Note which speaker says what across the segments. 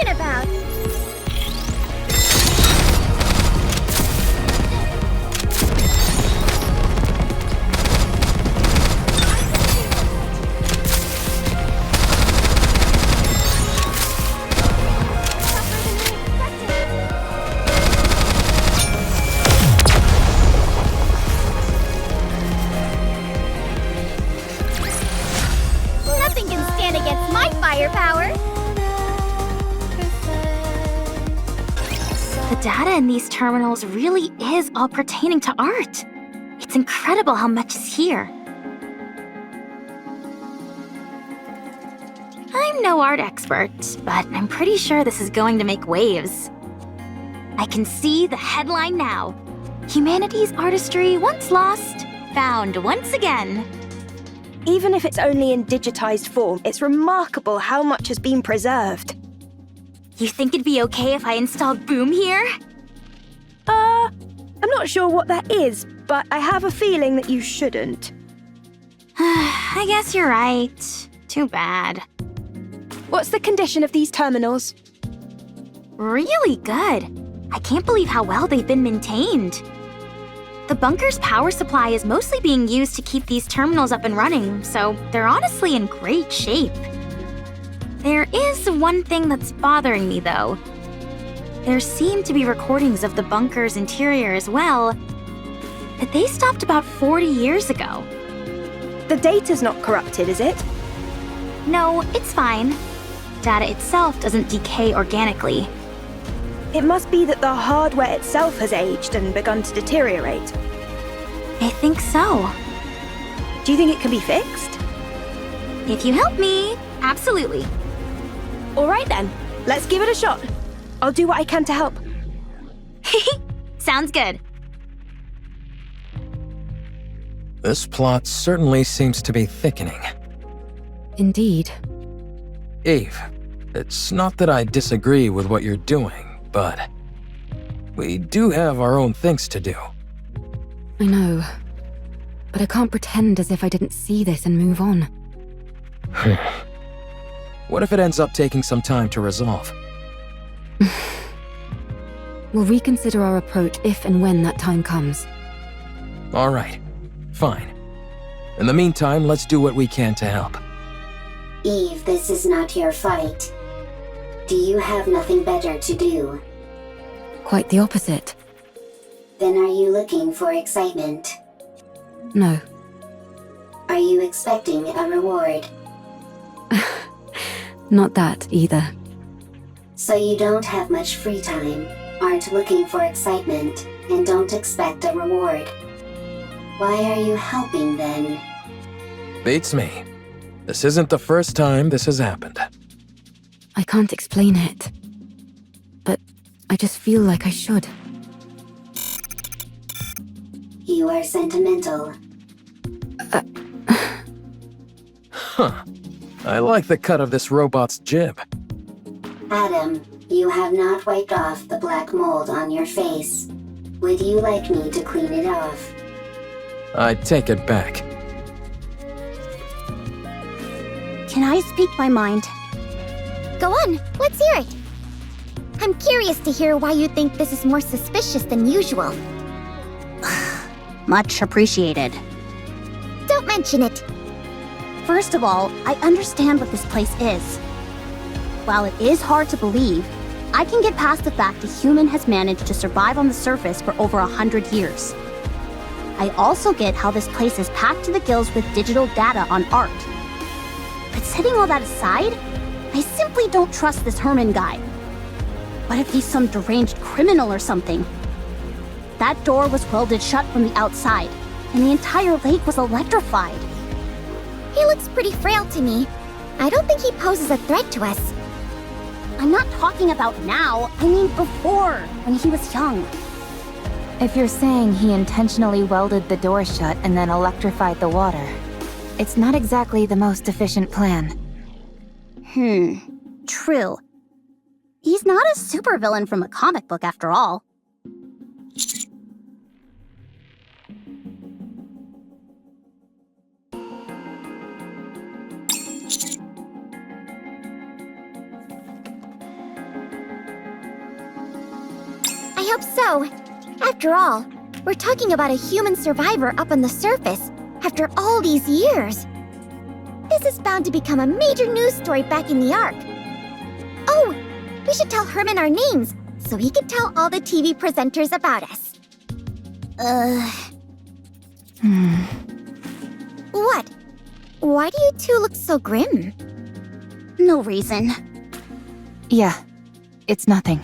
Speaker 1: talking about? Nothing can stand against my firepower!
Speaker 2: The data in these terminals really is all pertaining to art. It's incredible how much is here. I'm no art expert, but I'm pretty sure this is going to make waves. I can see the headline now. Humanity's artistry once lost, found once again.
Speaker 3: Even if it's only in digitized form, it's remarkable how much has been preserved.
Speaker 2: You think it'd be okay if I installed Boom here?
Speaker 3: I'm not sure what that is, but I have a feeling that you shouldn't.
Speaker 2: I guess you're right. Too bad.
Speaker 3: What's the condition of these terminals?
Speaker 2: Really good. I can't believe how well they've been maintained. The bunker's power supply is mostly being used to keep these terminals up and running, so they're honestly in great shape. There is one thing that's bothering me, though. There seem to be recordings of the bunker's interior as well, but they stopped about 40 years ago.
Speaker 3: The data's not corrupted, is it?
Speaker 2: No, it's fine. Data itself doesn't decay organically.
Speaker 3: It must be that the hardware itself has aged and begun to deteriorate.
Speaker 2: I think so.
Speaker 3: Do you think it can be fixed?
Speaker 2: If you help me, absolutely.
Speaker 3: All right then, let's give it a shot. I'll do what I can to help.
Speaker 2: Sounds good.
Speaker 4: This plot certainly seems to be thickening.
Speaker 5: Indeed.
Speaker 4: Eve, it's not that I disagree with what you're doing, but we do have our own things to do.
Speaker 5: I know. But I can't pretend as if I didn't see this and move on.
Speaker 4: What if it ends up taking some time to resolve?
Speaker 5: We'll reconsider our approach if and when that time comes.
Speaker 4: All right, fine. In the meantime, let's do what we can to help.
Speaker 6: Eve, this is not your fight. Do you have nothing better to do?
Speaker 5: Quite the opposite.
Speaker 6: Then are you looking for excitement?
Speaker 5: No.
Speaker 6: Are you expecting a reward?
Speaker 5: Not that, either.
Speaker 6: So you don't have much free time, aren't looking for excitement, and don't expect a reward. Why are you helping then?
Speaker 4: Beats me. This isn't the first time this has happened.
Speaker 5: I can't explain it. But I just feel like I should.
Speaker 6: You are sentimental.
Speaker 4: Huh. I like the cut of this robot's jib.
Speaker 6: Adam, you have not wiped off the black mold on your face. Would you like me to clean it off?
Speaker 4: I take it back.
Speaker 1: Can I speak my mind? Go on, let's hear it. I'm curious to hear why you think this is more suspicious than usual.
Speaker 7: Much appreciated.
Speaker 1: Don't mention it.
Speaker 7: First of all, I understand what this place is. While it is hard to believe, I can get past the fact a human has managed to survive on the surface for over 100 years. I also get how this place is packed to the gills with digital data on art. But setting all that aside, I simply don't trust this Herman guy. What if he's some deranged criminal or something? That door was welded shut from the outside, and the entire lake was electrified.
Speaker 1: He looks pretty frail to me. I don't think he poses a threat to us.
Speaker 7: I'm not talking about now, I mean before, when he was young.
Speaker 8: If you're saying he intentionally welded the door shut and then electrified the water, it's not exactly the most efficient plan.
Speaker 7: True. He's not a supervillain from a comic book after all.
Speaker 1: hope so. After all, we're talking about a human survivor up on the surface after all these years. This is bound to become a major news story back in the Ark. Oh, we should tell Herman our names so he can tell all the TV presenters about us. What? Why do you two look so grim?
Speaker 7: No reason.
Speaker 8: Yeah, it's nothing.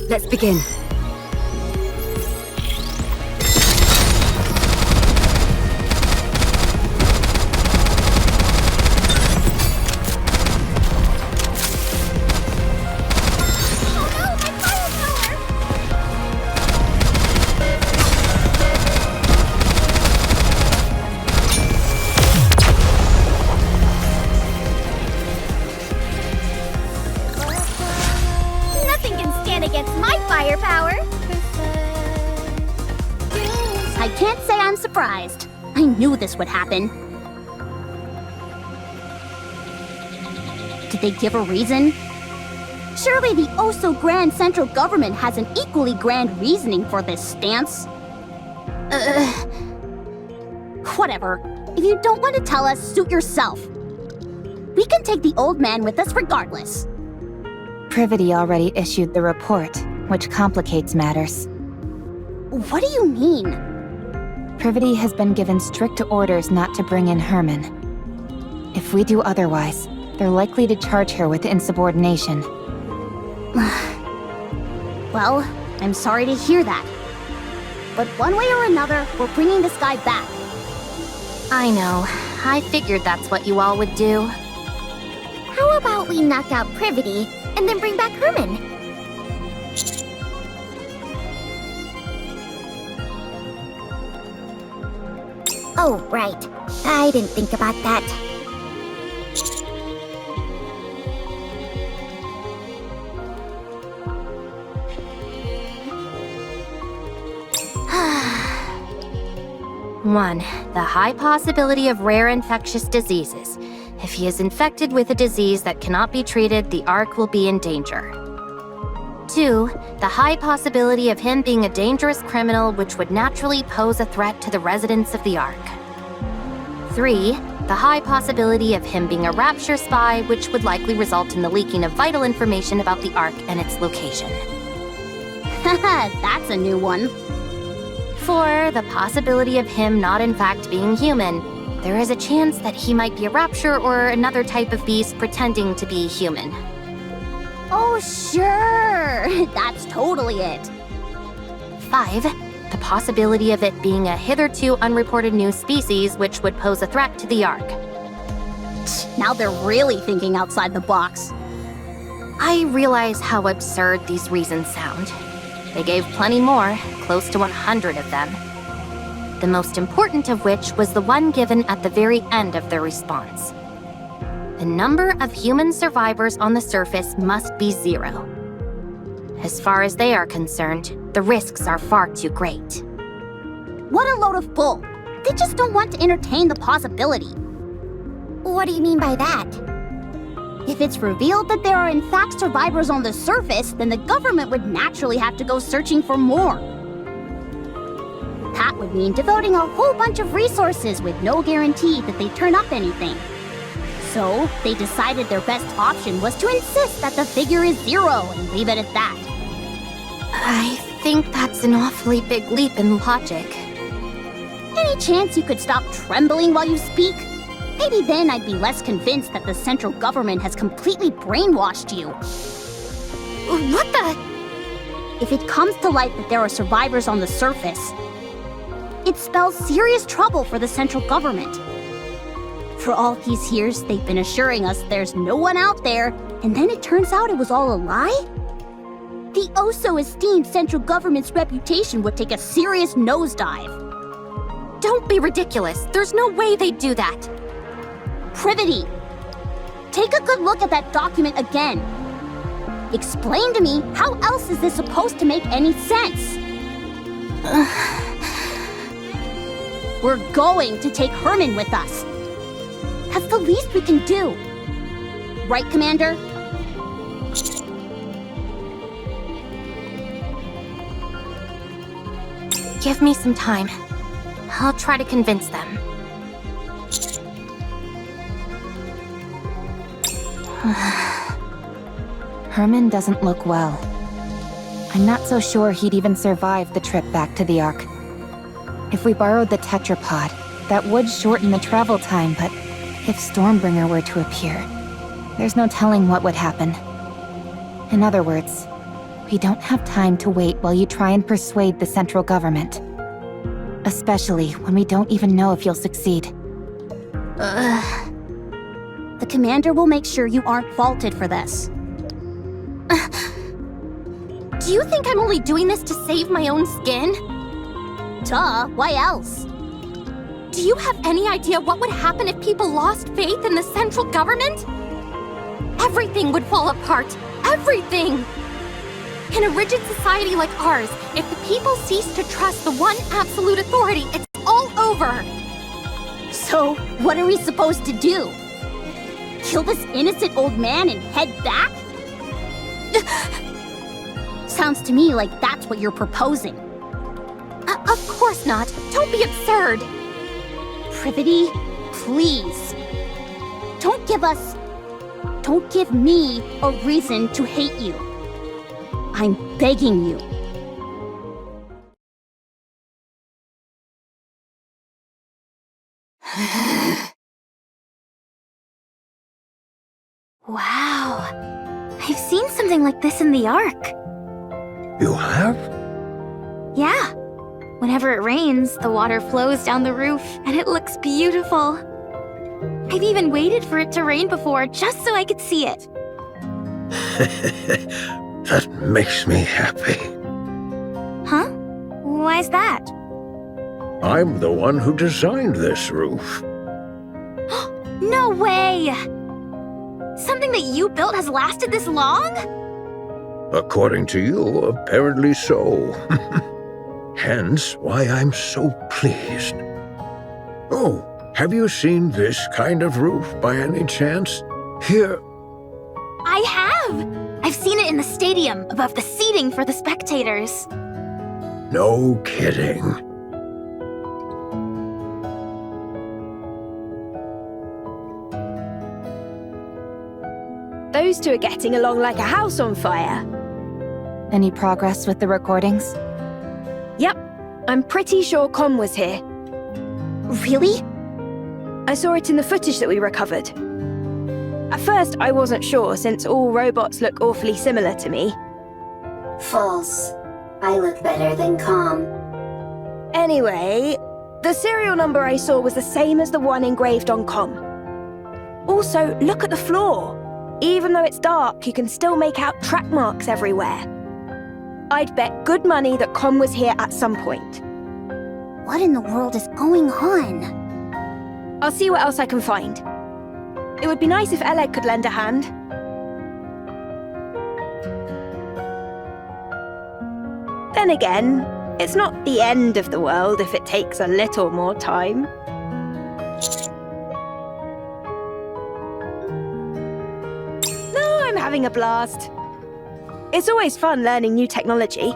Speaker 5: Let's begin.
Speaker 1: Nothing can stand against my firepower.
Speaker 7: I can't say I'm surprised. I knew this would happen. Did they give a reason? Surely the oh-so-grand central government has an equally grand reasoning for this stance. Whatever. If you don't want to tell us, suit yourself. We can take the old man with us regardless.
Speaker 8: Privity already issued the report, which complicates matters.
Speaker 7: What do you mean?
Speaker 8: Privity has been given strict orders not to bring in Herman. If we do otherwise, they're likely to charge her with insubordination.
Speaker 7: Well, I'm sorry to hear that. But one way or another, we're bringing this guy back.
Speaker 2: I know. I figured that's what you all would do.
Speaker 1: How about we knock out Privity and then bring back Herman? Oh, right. I didn't think about that.
Speaker 2: One, the high possibility of rare infectious diseases. If he is infected with a disease that cannot be treated, the Ark will be in danger. 2, the high possibility of him being a dangerous criminal which would naturally pose a threat to the residents of the Ark. 3, the high possibility of him being a Rapture spy which would likely result in the leaking of vital information about the Ark and its location.
Speaker 7: Haha, that's a new one.
Speaker 2: 4, the possibility of him not in fact being human. There is a chance that he might be a Rapture or another type of beast pretending to be human.
Speaker 7: Oh, sure. That's totally it.
Speaker 2: 5, the possibility of it being a hitherto unreported new species which would pose a threat to the Ark.
Speaker 7: Now they're really thinking outside the box.
Speaker 2: I realize how absurd these reasons sound. They gave plenty more, close to 100 of them. The most important of which was the one given at the very end of their response. The number of human survivors on the surface must be 0. As far as they are concerned, the risks are far too great.
Speaker 7: What a load of bull. They just don't want to entertain the possibility.
Speaker 1: What do you mean by that?
Speaker 7: If it's revealed that there are in fact survivors on the surface, then the government would naturally have to go searching for more. that would mean devoting a whole bunch of resources with no guarantee that they turn up anything. So, they decided their best option was to insist that the figure is 0 and leave it at that.
Speaker 2: I think that's an awfully big leap in logic.
Speaker 7: Any chance you could stop trembling while you speak? Maybe then I'd be less convinced that the central government has completely brainwashed you.
Speaker 2: What the?
Speaker 7: If it comes to light that there are survivors on the surface, it spells serious trouble for the central government. For all these years, they've been assuring us there's no one out there, and then it turns out it was all a lie? The oh-so-esteemed central government's reputation would take a serious nosedive.
Speaker 2: Don't be ridiculous. There's no way they'd do that.
Speaker 7: Privity! Take a good look at that document again. Explain to me, how else is this supposed to make any sense? We're going to take Herman with us. That's the least we can do. Right, Commander?
Speaker 2: Give me some time. I'll try to convince them.
Speaker 8: Herman doesn't look well. I'm not so sure he'd even survive the trip back to the Ark. If we borrowed the tetrapod, that would shorten the travel time, but if Stormbringer were to appear, there's no telling what would happen. In other words, we don't have time to wait while you try and persuade the central government. Especially when we don't even know if you'll succeed.
Speaker 7: The commander will make sure you aren't faulted for this.
Speaker 2: Do you think I'm only doing this to save my own skin?
Speaker 7: Duh, why else?
Speaker 2: Do you have any idea what would happen if people lost faith in the central government? Everything would fall apart. Everything! In a rigid society like ours, if the people cease to trust the one absolute authority, it's all over!
Speaker 7: So, what are we supposed to do? Kill this innocent old man and head back? Sounds to me like that's what you're proposing.
Speaker 2: Of course not. Don't be absurd.
Speaker 7: Privity, please. Don't give me a reason to hate you. I'm begging you.
Speaker 2: Wow. I've seen something like this in the Ark.
Speaker 9: You have?
Speaker 2: Yeah. Whenever it rains, the water flows down the roof, and it looks beautiful. I've even waited for it to rain before, just so I could see it.
Speaker 9: That makes me happy.
Speaker 2: Huh? Why's that?
Speaker 9: I'm the one who designed this roof.
Speaker 2: No way! Something that you built has lasted this long?
Speaker 9: According to you, apparently so. Hence why I'm so pleased. Oh, have you seen this kind of roof by any chance? Here.
Speaker 2: I have! I've seen it in the stadium, above the seating for the spectators.
Speaker 9: No kidding.
Speaker 3: Those two are getting along like a house on fire.
Speaker 8: Any progress with the recordings?
Speaker 3: Yep, I'm pretty sure Con was here.
Speaker 2: Really?
Speaker 3: I saw it in the footage that we recovered. At first, I wasn't sure, since all robots look awfully similar to me.
Speaker 6: False. I look better than Calm.
Speaker 3: Anyway, the serial number I saw was the same as the one engraved on Com. Also, look at the floor. Even though it's dark, you can still make out track marks everywhere. I'd bet good money that Com was here at some point.
Speaker 7: What in the world is going on?
Speaker 3: I'll see what else I can find. It would be nice if Oleg could lend a hand. Then again, it's not the end of the world if it takes a little more time. No, I'm having a blast. It's always fun learning new technology.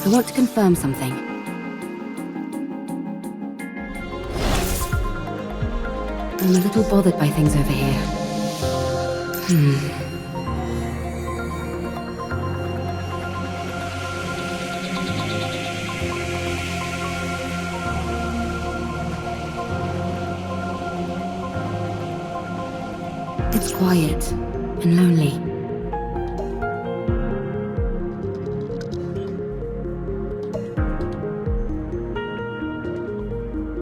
Speaker 5: I want to confirm something. I'm a little bothered by things over here. It's quiet and lonely.